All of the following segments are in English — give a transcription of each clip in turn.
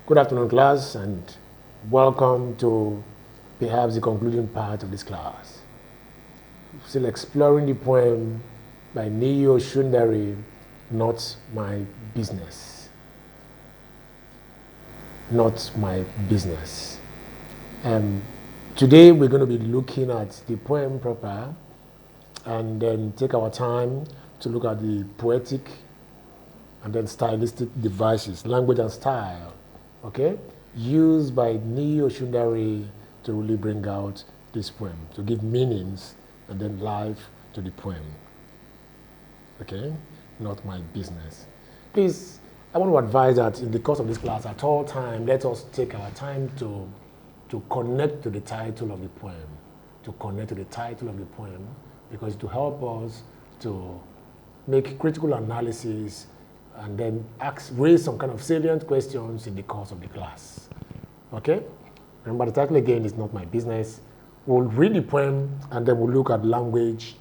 Good afternoon, class, and welcome to perhaps the concluding part of this class. Still exploring the poem by Niyi Osundare, Not My Business. Not My Business. Today we're going to be looking at the poem proper and then take our time to look at the poetic and then stylistic devices, language and style, okay, used by Niyi Osundare to really bring out this poem, to give meanings and then life to the poem. Okay, not my business. Please, I want to advise that in the course of this class, at all time, let us take our time to connect to the title of the poem, to connect to the title of the poem, because it will help us to make critical analysis and then raise some kind of salient questions in the course of the class. Okay? Remember, the title again is Not My Business. We'll read the poem and then we'll look at language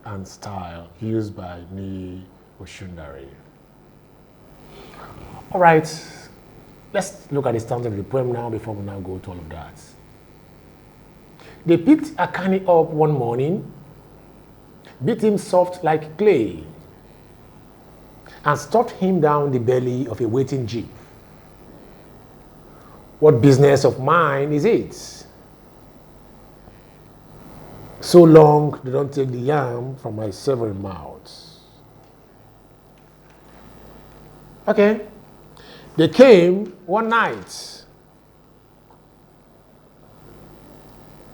and style used by Niyi Osundare. All right, let's look at the stanza of the poem now before we now go to all of that. They picked Akani up one morning, beat him soft like clay, and stuffed him down the belly of a waiting jeep. What business of mine is it? So long they don't take the yam from my severing mouth. Okay. They came one night,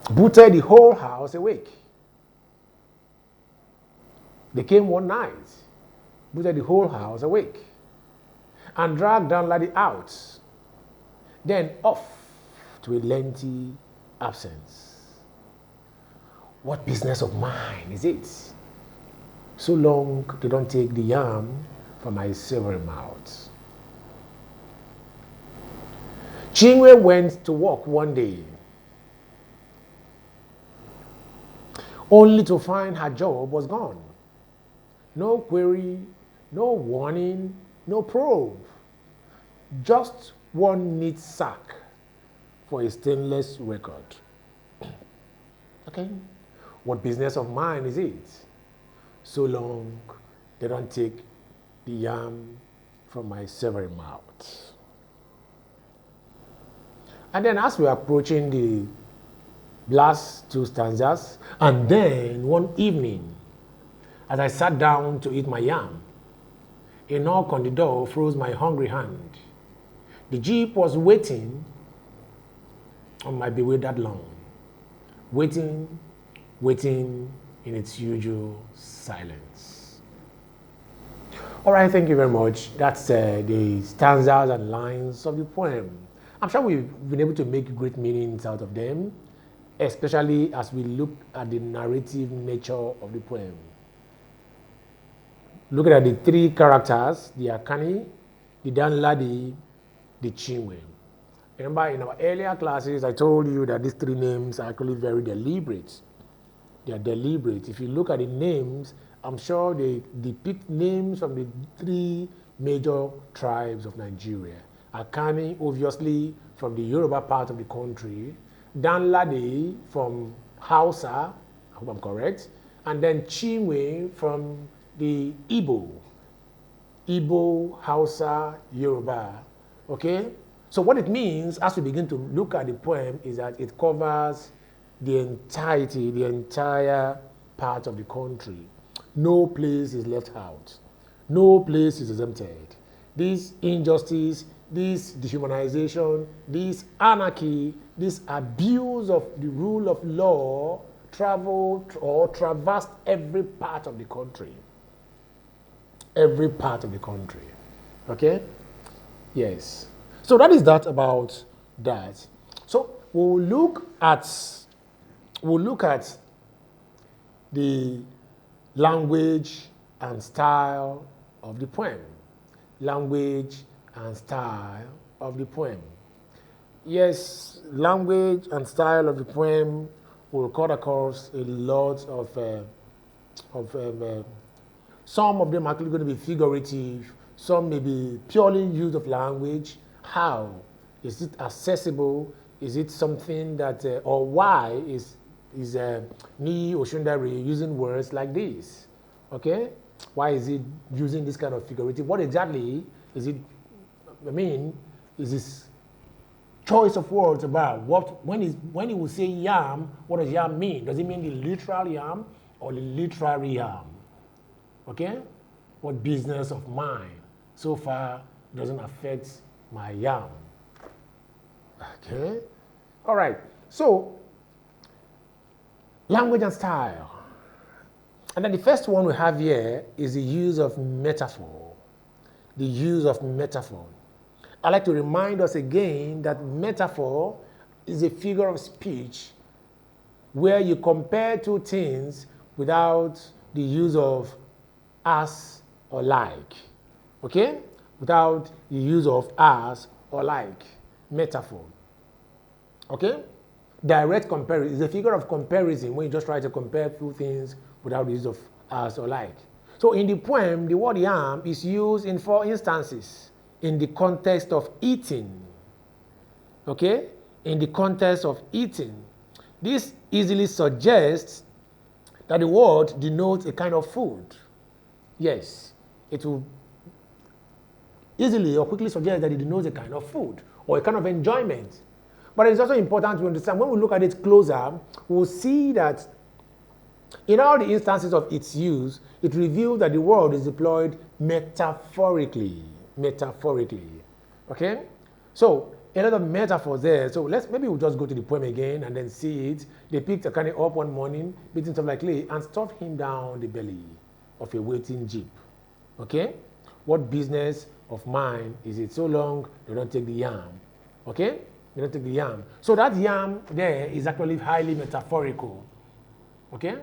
booted the whole house awake. They came one night, booted the whole house awake, and dragged down Laddie out, then off to a lengthy absence. What business of mine is it? So long they don't take the yam from my silvery mouth. Chinwe went to work one day, only to find her job was gone. No query, no warning, no probe. Just one neat sack for a stainless record. Okay? What business of mine is it? So long they don't take the yam from my silvery mouth. And then as we're approaching the last two stanzas, and then one evening, as I sat down to eat my yam, a knock on the door froze my hungry hand. The jeep was waiting on my bewildered lawn, waiting in its usual silence. All right, thank you very much. That's the stanzas and lines of the poem. I'm sure we've been able to make great meanings out of them, especially as we look at the narrative nature of the poem. Looking at the three characters, the Akani, the Danladi, the Chinwe. Remember, in our earlier classes, I told you that these three names are actually very deliberate. They are deliberate. If you look at the names, I'm sure they depict names from the three major tribes of Nigeria. Akani, obviously, from the Yoruba part of the country. Danladi from Hausa, I hope I'm correct. And then Chinwe from the Igbo, Hausa, Yoruba. Okay? So what it means as we begin to look at the poem is that it covers the entirety, the entire part of the country. No place is left out. No place is exempted. This injustice, this dehumanization, this anarchy, this abuse of the rule of law traveled or traversed every part of the country. Every part of the country. Okay? Yes. So that is that about that. So we'll look at the language and style of the poem. Language and style of the poem. Yes, language and style of the poem will cut across a lot of some of them are actually going to be figurative, some may be purely use of language. How? Is it accessible? Is it something that, or why is Niyi Osundare using words like this? Okay? Why is it using this kind of figurative? What exactly is it, is this choice of words about? When he will say yam, what does yam mean? Does it mean the literal yam or the literary yam? Okay? What business of mine so far doesn't affect my yam? Okay? All right. So, language and style. And then the first one we have here is the use of metaphor. The use of metaphor. I'd like to remind us again that metaphor is a figure of speech where you compare two things without the use of as or like. Okay? Without the use of as or like. Metaphor. Okay? Direct comparison is a figure of comparison when you just try to compare two things without the use of as or like. So in the poem, the word yam is used in 4 instances in the context of eating. Okay? In the context of eating. This easily suggests that the word denotes a kind of food. Yes, it will easily or quickly suggest that it denotes a kind of food or a kind of enjoyment. But it's also important to understand when we look at it closer, we'll see that in all the instances of its use, it reveals that the word is deployed metaphorically. Metaphorically. Okay? So, a lot of metaphors there. So maybe we'll just go to the poem again and then see it. They picked a kind of up one morning, beating stuff like clay, and stuffed him down the belly of a waiting jeep. Okay? What business of mine is it so long they don't take the yam? Okay? They don't take the yam. So that yam there is actually highly metaphorical. Okay?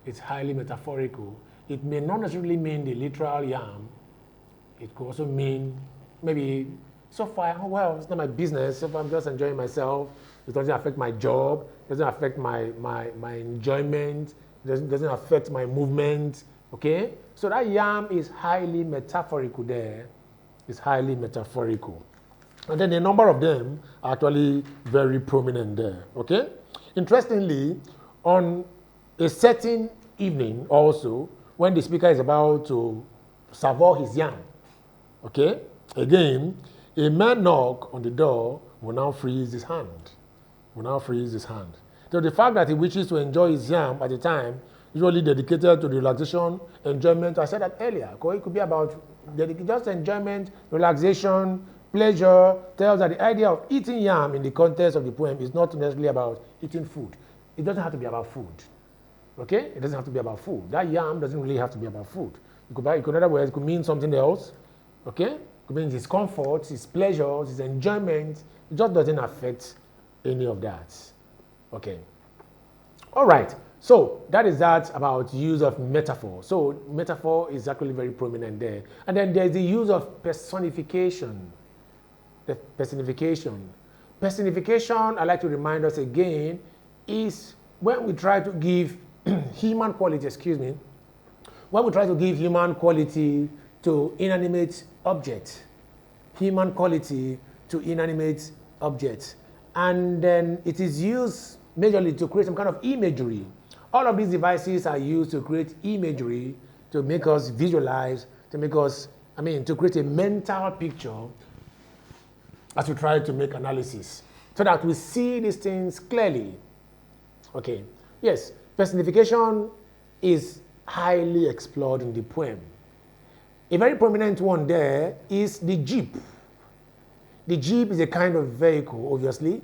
It's highly metaphorical. It may not necessarily mean the literal yam. It could also mean maybe so far, oh well, it's not my business. So far I'm just enjoying myself. It doesn't affect my job. It doesn't affect my enjoyment. It doesn't affect my movement. Okay? So that yam is highly metaphorical there. It's highly metaphorical. And then a number of them are actually very prominent there. Okay? Interestingly, on a certain evening also, when the speaker is about to savour his yam, okay? Again, a man knock on the door will now freeze his hand. Will now freeze his hand. So the fact that he wishes to enjoy his yam at the time, usually dedicated to the relaxation, enjoyment, I said that earlier. It could be about just enjoyment, relaxation, pleasure, tells that the idea of eating yam in the context of the poem is not necessarily about eating food. It doesn't have to be about food. Okay? It doesn't have to be about food. That yam doesn't really have to be about food. It could, in other words, it could mean something else. Okay? It could mean his comfort, his pleasures, his enjoyment. It just doesn't affect any of that. Okay. All right. So that is that about use of metaphor. So metaphor is actually very prominent there. And then there's the use of personification. The personification. Personification, I'd like to remind us again, is when we try to give human quality, when we try to give human quality to inanimate objects, human quality to inanimate objects, and then it is used majorly to create some kind of imagery. All of these devices are used to create imagery, to make us visualize, to make us, to create a mental picture as we try to make analysis, so that we see these things clearly. Okay, yes, personification is highly explored in the poem. A very prominent one there is the jeep. The jeep is a kind of vehicle, obviously,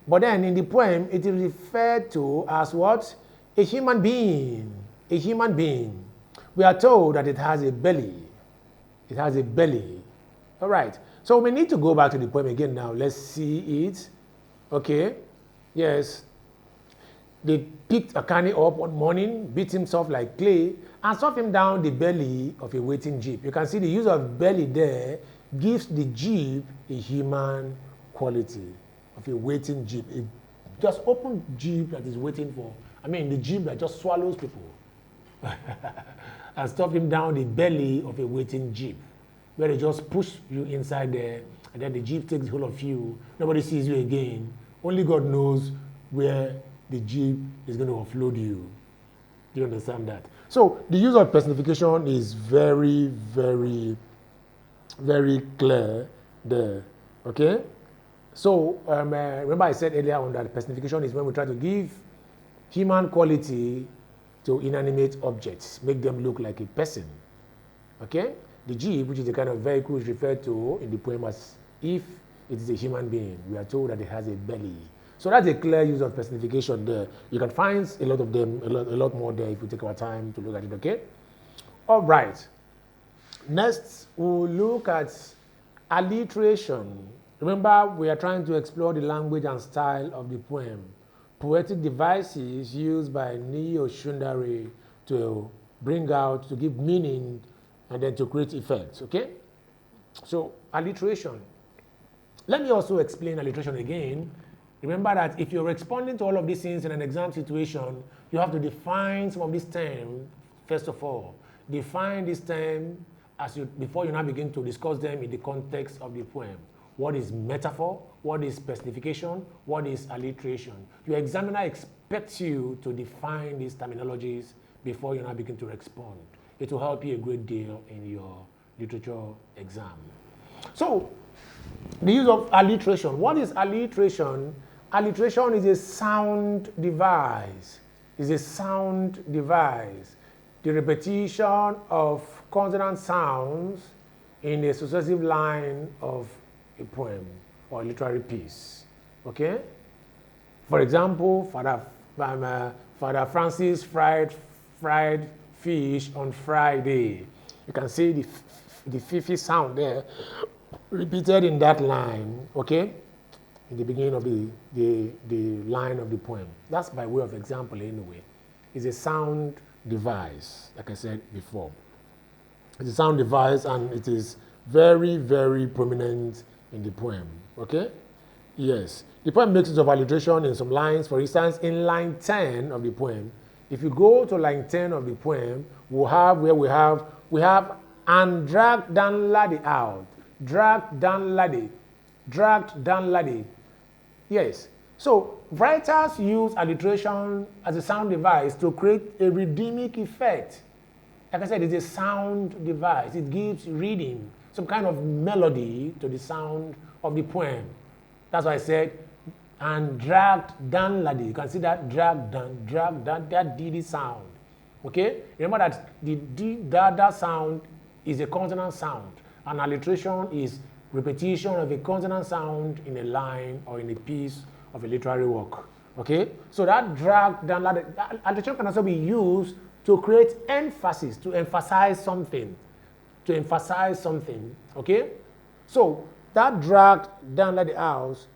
but then in the poem it is referred to as what? A human being. A human being. We are told that it has a belly. It has a belly. All right. So we need to go back to the poem again now. Let's see it. Okay. Yes. They picked Akani up one morning, beat himself like clay, and stuffed him down the belly of a waiting jeep. You can see the use of belly there gives the jeep a human quality of a waiting jeep. A just open jeep that is waiting for, the jeep that just swallows people. And stuffed him down the belly of a waiting jeep. where they just push you inside there, and then the jeep takes hold of you. Nobody sees you again. Only God knows where the jeep is going to offload you. Do you understand that? So the use of personification is very, very, very clear there. Okay? So remember I said earlier on that personification is when we try to give human quality to inanimate objects, make them look like a person. Okay? The jeep, which is the kind of vehicle, is referred to in the poem as if it is a human being. We are told that it has a belly. So that's a clear use of personification there. You can find a lot of them, a lot more there if we take our time to look at it, okay? All right. Next, we'll look at alliteration. Remember, we are trying to explore the language and style of the poem. Poetic devices used by Niyi Osundare to bring out, to give meaning, and then to create effects, okay? So, alliteration. Let me also explain alliteration again. Remember that if you're responding to all of these things in an exam situation, you have to define some of these terms, first of all. Define this term before you now begin to discuss them in the context of the poem. What is metaphor? What is personification? What is alliteration? Your examiner expects you to define these terminologies before you now begin to respond. It will help you a great deal in your literature exam. So, the use of alliteration. What is alliteration? Alliteration is a sound device. It's a sound device. The repetition of consonant sounds in a successive line of a poem or a literary piece. Okay? For example, Father Francis fried fish on Friday. You can see the fifi sound there repeated in that line, okay? In the beginning of the line of the poem. That's by way of example anyway. It's a sound device, like I said before. It's a sound device and it is very, very prominent in the poem, okay? Yes. The poem makes use of alliteration in some lines. For instance, in line 10 of the poem, if you go to line 10 of the poem, we have and dragged down laddie out. Dragged down laddie. Dragged down laddie. Yes. So writers use alliteration as a sound device to create a rhythmic effect. Like I said, it's a sound device. It gives reading, some kind of melody to the sound of the poem. That's why I said, and dragged down laddie. You can see that dragged down, that DD sound. Okay? Remember that the that sound is a consonant sound. And alliteration is repetition of a consonant sound in a line or in a piece of a literary work. Okay? So that dragged down laddie, alliteration can also be used to create emphasis, to emphasize something. To emphasize something. Okay? So that dragged down laddie house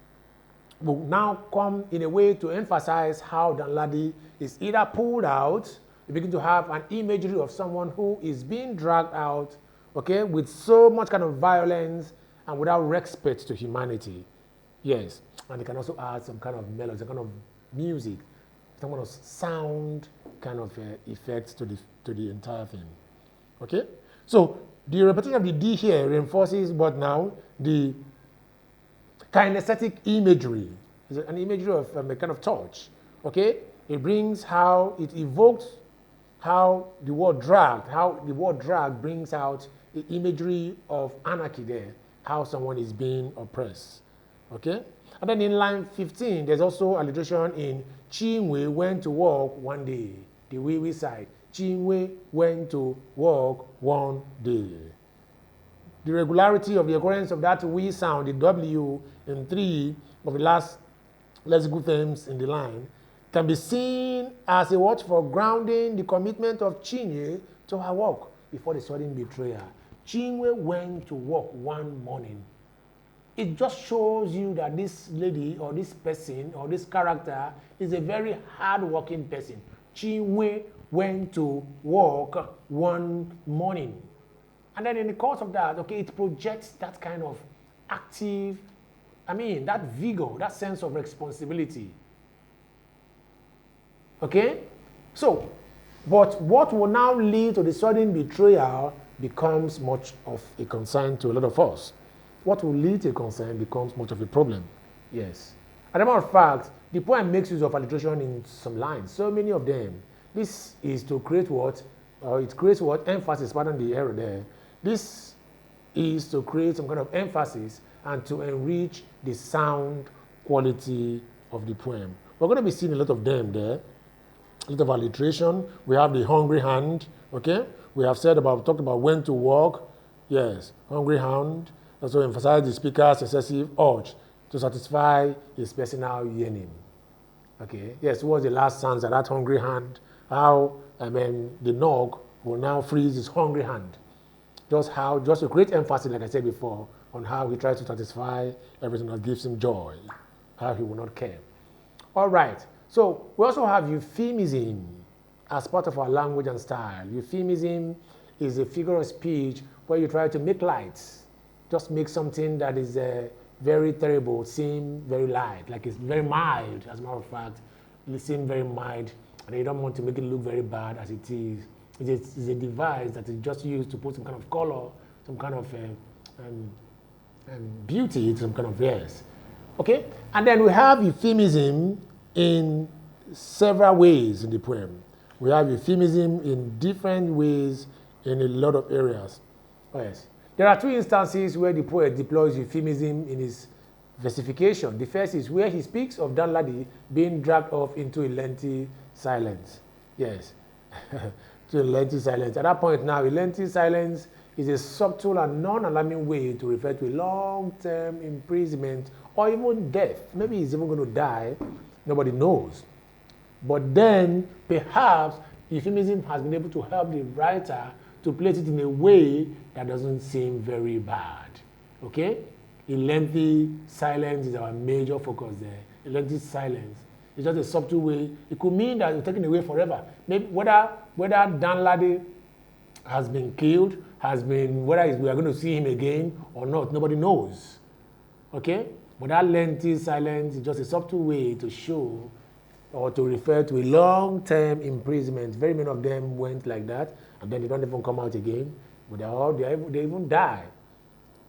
will now come in a way to emphasize how down laddie is either pulled out. You begin to have an imagery of someone who is being dragged out, okay, with so much kind of violence and without respect to humanity. Yes, and it can also add some kind of melody, some kind of music, some kind of sound kind of effects to the entire thing. Okay, so the repetition of the D here reinforces what now? The kinesthetic imagery. It's an imagery of a kind of touch. Okay, it brings how it evokes how the word drag brings out the imagery of anarchy there, how someone is being oppressed. Okay? And then in line 15, there's also alliteration in Chinwe went to work one day, the we side. Chinwe went to work one day. The regularity of the occurrence of that we sound, the W, in 3 of the last lexical themes in the line, can be seen as a watch for grounding the commitment of Chinwe to her work before the sudden betrayal. Chinwe went to work one morning. It just shows you that this lady or this person or this character is a very hard-working person. Chinwe went to work one morning. And then in the course of that, okay, it projects that kind of active, that vigor, that sense of responsibility. Okay? So, but what will now lead to the sudden betrayal becomes much of a concern to a lot of us. What will lead to a concern becomes much of a problem. Yes. As a matter of fact, the poem makes use of alliteration in some lines, so many of them. This is to create what? It creates what? Emphasis, pardon the error there. This is to create some kind of emphasis and to enrich the sound quality of the poem. We're going to be seeing a lot of them there. A lot of alliteration. We have the hungry hand, okay? We have talked about when to walk. Yes, hungry hand. Also emphasize the speaker's excessive urge to satisfy his personal yearning. Okay, yes, what was the last stanza, that hungry hand? How, the nog will now freeze his hungry hand. Just a great emphasis, like I said before, on how he tries to satisfy everything that gives him joy, how he will not care. All right, so we also have euphemism as part of our language and style. Euphemism is a figure of speech where you try to make light, just make something that is very terrible seem very light, like it's very mild, as a matter of fact. It seems very mild, and you don't want to make it look very bad as it is. It's a device that is just used to put some kind of color, some kind of beauty, some kind of yes. Okay? And then we have euphemism in several ways in the poem. We have euphemism in different ways in a lot of areas. Oh, yes. There are two instances where the poet deploys euphemism in his versification. The first is where he speaks of Danladi being dragged off into a lengthy silence. Yes, to a lengthy silence. At that point now, a lengthy silence is a subtle and non-alarming way to refer to a long-term imprisonment or even death. Maybe he's even going to die. Nobody knows. But then, perhaps, euphemism has been able to help the writer to place it in a way that doesn't seem very bad. Okay? A lengthy silence is our major focus there. A lengthy silence is just a subtle way. It could mean that you're taken away forever. Maybe whether Danladi has been killed, whether we are going to see him again or not, nobody knows. Okay? But that lengthy silence is just a subtle way to show or to refer to a long-term imprisonment. Very many of them went like that, and then they don't even come out again. But they even die.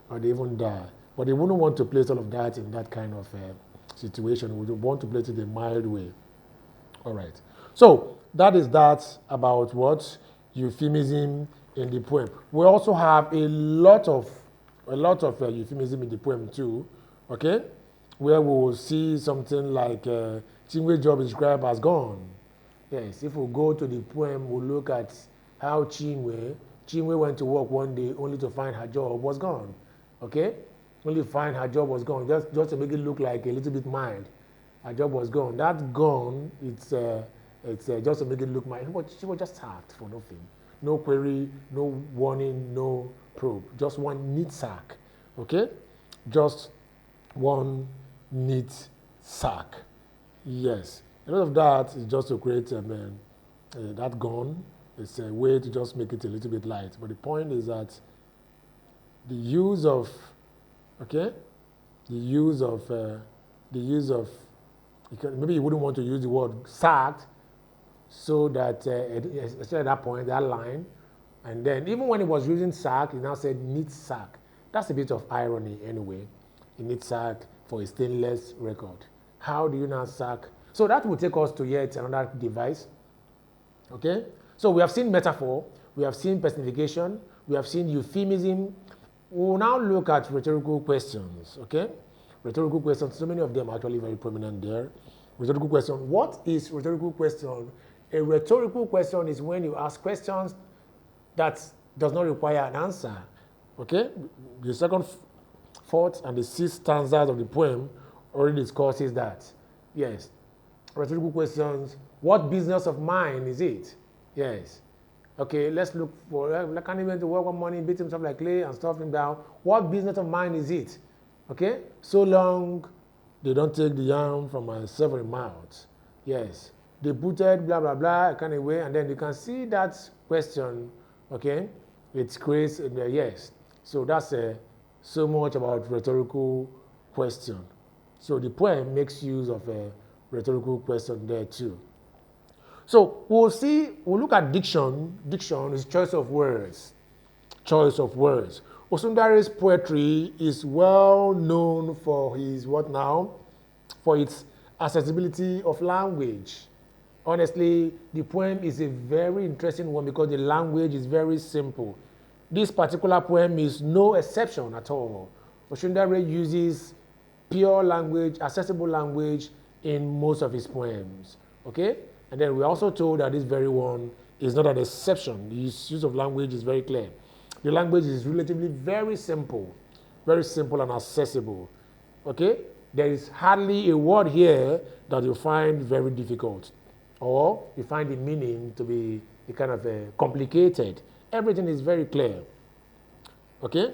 Or they even die. But they wouldn't want to place all of that in that kind of situation. We would want to place it in a mild way. All right. So that is that about what? Euphemism in the poem. We also have a lot of euphemism in the poem too. Okay? Where we will see something like Chinwe's job is described as gone. Yes, if we go to the poem, we'll look at how Chinwe went to work one day only to find her job was gone. Okay? Only find her job was gone, just to make it look like a little bit mild. Her job was gone. That gone, it's just to make it look mild. But she was just sacked for nothing. No query, no warning, no probe. Just one neat sack. Okay? Just one neat sack. Yes. A lot of that is just to create that gone. It's a way to just make it a little bit light. But the point is that the use of maybe you wouldn't want to use the word sacked, so that especially at that point, that line, and then even when it was using sack, it now said neat sack. That's a bit of irony anyway. A neat sack for a stainless record. How do you now sack? So that will take us to yet another device. Okay? So we have seen metaphor, we have seen personification, we have seen euphemism. We will now look at rhetorical questions, okay? Rhetorical questions, so many of them are actually very prominent there. Rhetorical question, what is rhetorical question? A rhetorical question is when you ask questions that does not require an answer, okay? The second, fourth, and the sixth stanzas of the poem already discusses that. Yes, rhetorical questions, what business of mine is it? Yes. Okay, let's look for, I can't even to work on money, beat himself like clay and stuff him down. What business of mine is it? Okay, so long they don't take the yam from my several mouth. Yes, they booted, blah, blah, blah, kind of way, and then you can see that question, okay, it creates a yes. So that's so much about rhetorical question. So the poem makes use of a rhetorical question there too. So we'll look at diction. Diction is choice of words. choice of words. Osundare's poetry is well known for his what now? For its accessibility of language. Honestly, the poem is a very interesting one because the language is very simple. This particular poem is no exception at all. Osundare uses pure language, accessible language in most of his poems. Okay? And then we're also told that this very one is not an exception. His use of language is very clear. The language is relatively very simple and accessible. Okay? There is hardly a word here that you find very difficult or you find the meaning to be kind of complicated. Everything is very clear. Okay?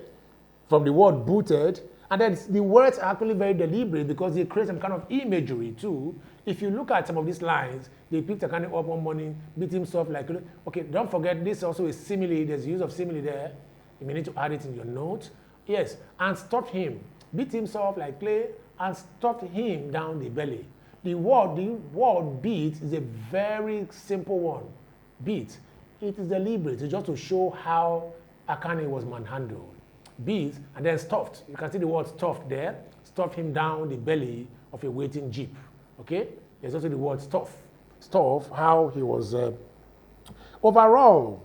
From the word booted, and then the words are actually very deliberate because they create some kind of imagery too. If you look at some of these lines, they picked a kind of up one morning, beat himself like, okay, don't forget this also is simile, there's use of simile there. You may need to add it in your notes. Yes, and stuffed him, beat himself like clay, and stuffed him down the belly. The word beat is a very simple one. Beat, it is deliberate, it's just to show how Akane was manhandled. Beat and then stuffed. You can see the word stuffed there. Stuffed him down the belly of a waiting jeep. Okay? There's also the word stuff. Stuff, how he was overall.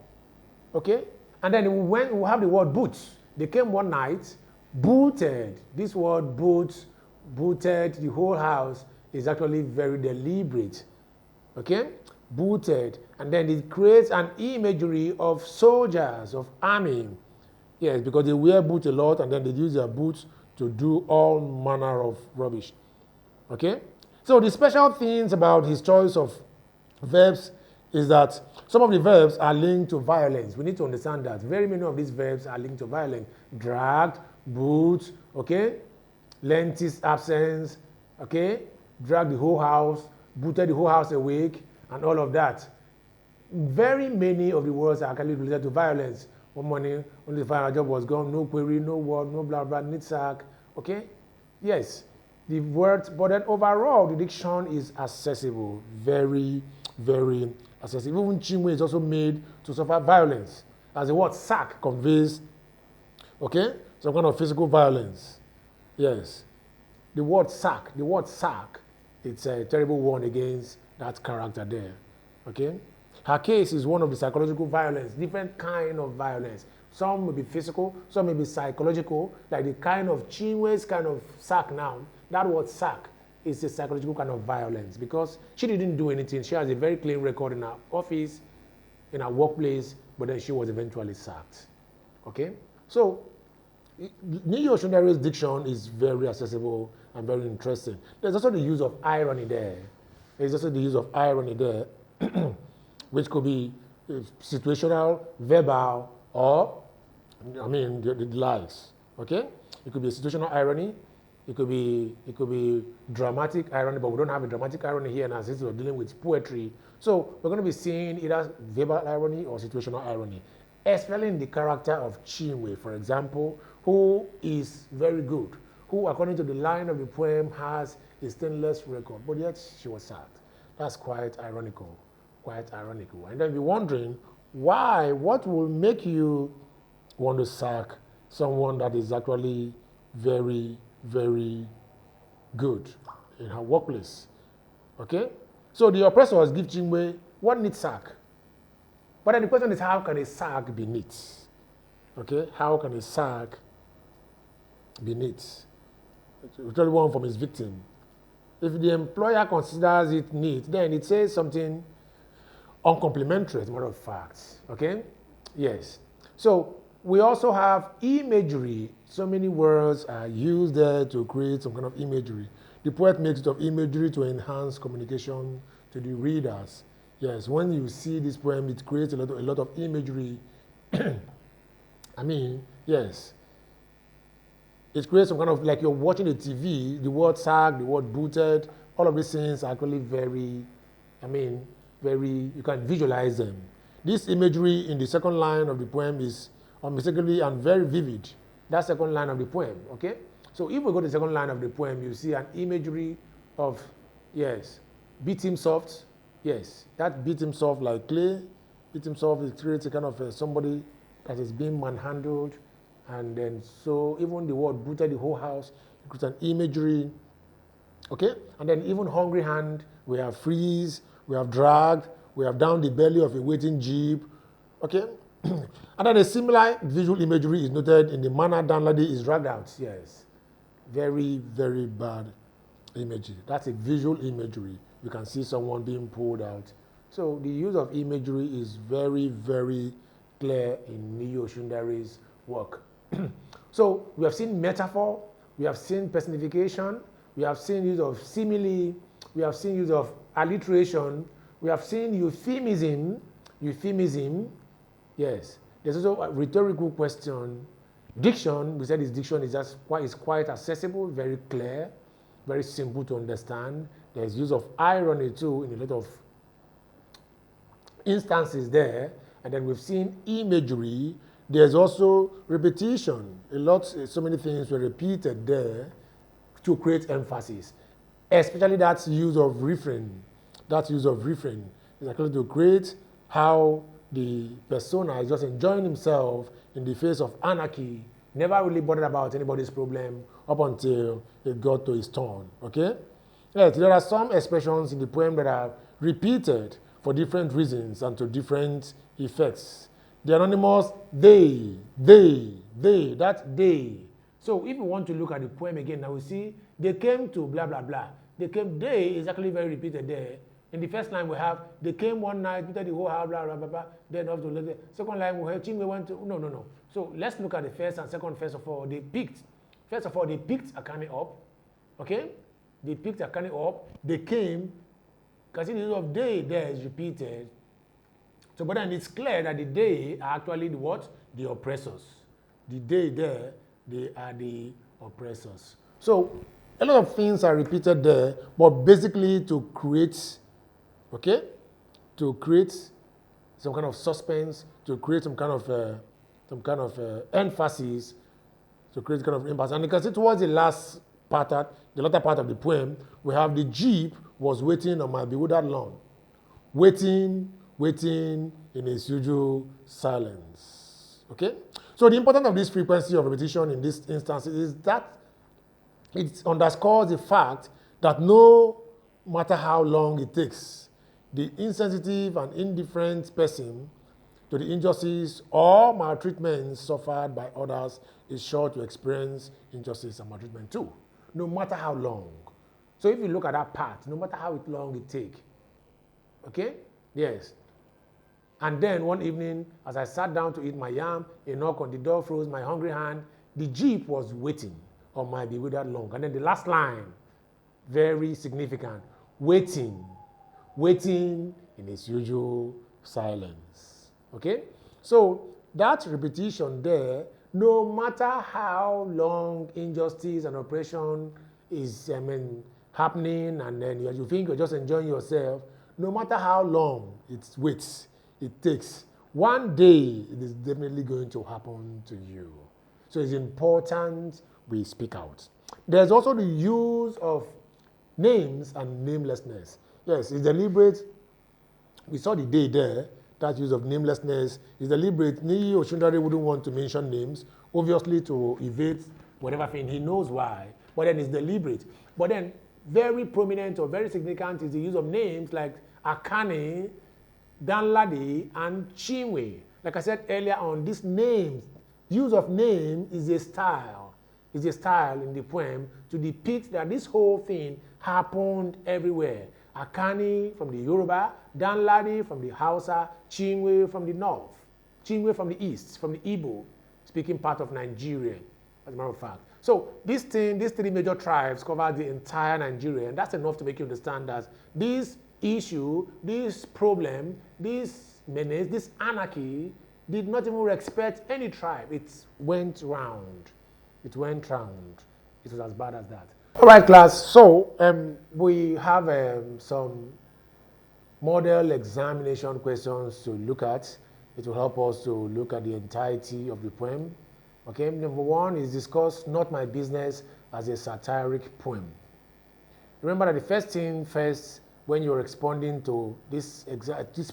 Okay? And then when we have the word boot, they came one night, booted. This word boot, booted, the whole house is actually very deliberate. Okay? Booted. And then it creates an imagery of soldiers, of army. Yes, because they wear boots a lot and then they use their boots to do all manner of rubbish. Okay? So the special things about his choice of verbs is that some of the verbs are linked to violence. We need to understand that. Very many of these verbs are linked to violence. Dragged, boot, okay? Lent his absence, okay? Dragged the whole house, booted the whole house awake, and all of that. Very many of the words are actually related to violence. One morning, only the final job was gone, no query, no word, no blah, blah, need sack. Okay? Yes. The words, but then overall, the diction is accessible. Very, very accessible. Even Chinwe is also made to suffer violence. As the word sack conveys, okay, some kind of physical violence. Yes. The word sack, it's a terrible one against that character there. Okay? Her case is one of the psychological violence, different kind of violence. Some may be physical, some may be psychological, like the kind of Chinwe's kind of sack now. That word sack is a psychological kind of violence because she didn't do anything. She has a very clean record in her office, in her workplace, but then she was eventually sacked. Okay? So, Niyi Osundare's diction is very accessible and very interesting. There's also the use of irony there. Which could be situational, verbal, or, the likes. Okay? It could be a situational irony. It could be dramatic irony, but we don't have a dramatic irony here now since we're dealing with poetry. So we're going to be seeing either verbal irony or situational irony, especially in the character of Chinwe, for example, who is very good, who, according to the line of the poem, has a stainless record, but yet she was sacked. That's quite ironical. And then you're wondering, why? What will make you want to sack someone that is actually very, very good in her workplace? Okay? So the oppressors give Chinwe one neat sack. But then the question is, how can a sack be neat? Okay? How can a sack be neat? It's only one from his victim. If the employer considers it neat, then it says something uncomplimentary, as a matter of fact. Okay? Yes. So we also have imagery. So many words are used there to create some kind of imagery. The poet makes it of imagery to enhance communication to the readers. Yes, when you see this poem, it creates a lot of imagery. Yes. It creates some kind of, like you're watching a TV, the word sack, the word booted, all of these things are actually very, you can visualize them. This imagery in the second line of the poem is unmistakably and very vivid. That second line of the poem, okay? So if we go to the second line of the poem, you see an imagery of, yes, beat him soft. Yes, that beat him soft like clay. Beat him soft, it creates a kind of somebody that is being manhandled, and then so even the word booted the whole house, it creates an imagery. Okay, and then even hungry hand, we have freeze, we have dragged, we have down the belly of a waiting jeep. Okay, and then a similar visual imagery is noted in the manner Danladi is dragged out. Yes, very, very bad imagery. That's a visual imagery. You can see someone being pulled out. So the use of imagery is very, very clear in Niyi Osundare's work. So we have seen metaphor, we have seen personification, we have seen use of simile, we have seen use of alliteration, we have seen euphemism. Yes. There's also a rhetorical question. Diction, we said his diction is quite accessible, very clear, very simple to understand. There's use of irony too in a lot of instances there. And then we've seen imagery. There's also repetition. So many things were repeated there to create emphasis. Especially that use of refrain. That use of refrain is actually to create how the persona is just enjoying himself in the face of anarchy, never really bothered about anybody's problem up until it got to his turn. Okay? Yes, there are some expressions in the poem that are repeated for different reasons and to different effects. The anonymous they, that they. So if you want to look at the poem again, now we see they came to blah, blah, blah. They is actually very repeated there. In the first line we have, they came one night, beat the whole house, blah, blah, blah, blah. Then off to the second line we have, Chingwe went to, no. So let's look at the first and second. First of all, they picked Akane up, okay? They picked Akane up, they came, because the use of they there is repeated. So, but then it's clear that the they are actually the what? The oppressors. The they there, they are the oppressors. So, a lot of things are repeated there, but basically to create, okay? To create some kind of suspense, to create some kind of emphasis, to create kind of emphasis. And you can see towards the latter part of the poem, we have the jeep was waiting on my bewildered lawn. Waiting in its usual silence. Okay? So the importance of this frequency of repetition in this instance is that it underscores the fact that no matter how long it takes, the insensitive and indifferent person to the injustice or maltreatment suffered by others is sure to experience injustice and maltreatment too, no matter how long. So if you look at that part, no matter how long it takes, okay? Yes. And then one evening, as I sat down to eat my yam, a knock on the door froze my hungry hand. The jeep was waiting on my bewildered lawn. And then the last line, very significant, waiting in its usual silence. Okay? So that repetition there, no matter how long injustice and oppression is happening, and then you think you're just enjoying yourself, no matter how long it takes, one day it is definitely going to happen to you. So it's important we speak out. There's also the use of names and namelessness. Yes, it's deliberate. We saw the day there, that use of namelessness is deliberate. Niyi Osundaire wouldn't want to mention names, obviously to evade whatever thing. He knows why, but then it's deliberate. But then very prominent or very significant is the use of names like Akane, Danladi, and Chinwe. Like I said earlier on, these names, use of name is a style. It's a style in the poem to depict that this whole thing happened everywhere. Akane from the Yoruba, Danladi from the Hausa, Chinwe from the north, Chinwe from the east, from the Igbo, speaking part of Nigeria, as a matter of fact. So these three major tribes cover the entire Nigeria, and that's enough to make you understand that this issue, this problem, this menace, this anarchy did not even respect any tribe. It went round. It went round. It was as bad as that. All right, class. So we have some model examination questions to look at. It will help us to look at the entirety of the poem. Okay, number one is discuss Not My Business as a satiric poem. Remember that the first thing first, when you're responding to this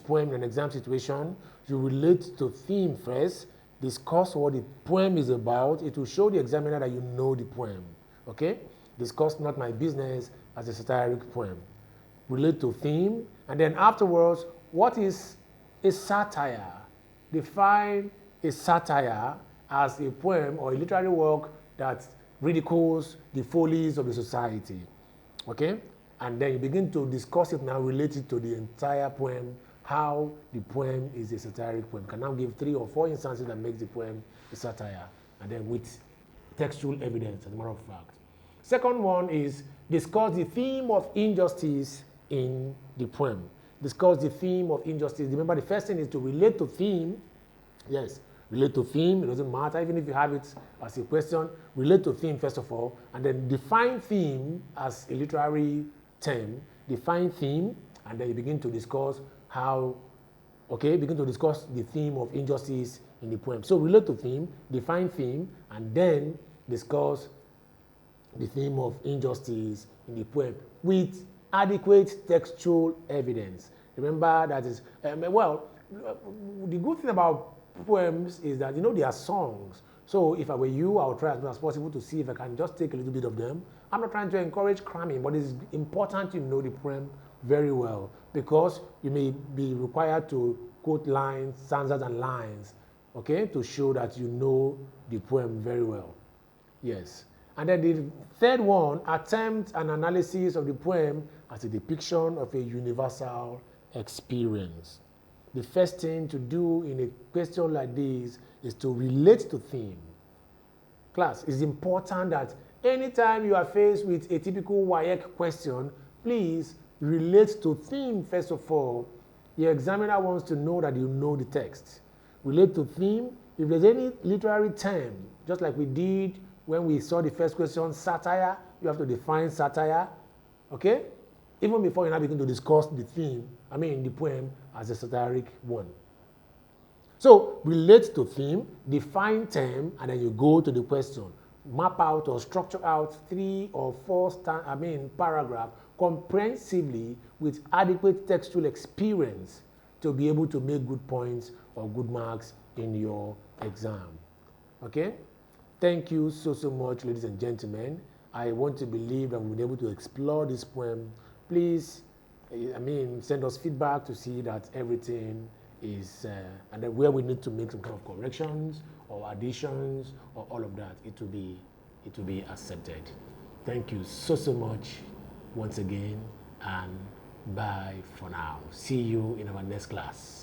poem in an exam situation, you relate to theme first, discuss what the poem is about. It will show the examiner that you know the poem. Okay? Discuss not my business as a satiric poem. Relate to theme. And then afterwards, what is a satire? Define a satire as a poem or a literary work that ridicules the follies of the society. Okay? And then you begin to discuss it now related to the entire poem, how the poem is a satiric poem. You can now give 3 or 4 instances that makes the poem a satire, and then with textual evidence, as a matter of fact. Second one is discuss the theme of injustice in the poem. Discuss the theme of injustice. Remember, the first thing is to relate to theme. Yes, relate to theme. It doesn't matter, even if you have it as a question. Relate to theme, first of all, and then define theme as a literary term. Define theme, and then you begin to discuss begin to discuss the theme of injustice in the poem. So relate to theme, define theme, and then discuss the theme of injustice in the poem with adequate textual evidence. Remember that is, the good thing about poems is that, they are songs. So if I were you, I would try as much as possible to see if I can just take a little bit of them. I'm not trying to encourage cramming, but it's important you know the poem very well, because you may be required to quote lines, stanzas and lines, okay, to show that you know the poem very well. Yes. And then the third one, attempt an analysis of the poem as a depiction of a universal experience. The first thing to do in a question like this is to relate to theme. Class, it's important that anytime you are faced with a typical WAEC question, please relate to theme first of all. Your examiner wants to know that you know the text. Relate to theme. If there's any literary term, just like we did when we saw the first question, satire, you have to define satire, okay? Even before you now begin to discuss the theme, the poem as a satiric one. So relate to theme, define term, and then you go to the question. Map out or structure out 3 or 4 paragraphs comprehensively with adequate textual experience to be able to make good points or good marks in your exam. Okay? Thank you so much, ladies and gentlemen. I want to believe that we've been able to explore this poem. Please, send us feedback to see that everything is, and then where we need to make some kind of corrections or additions or all of that, it will be accepted. Thank you so much once again, and bye for now. See you in our next class.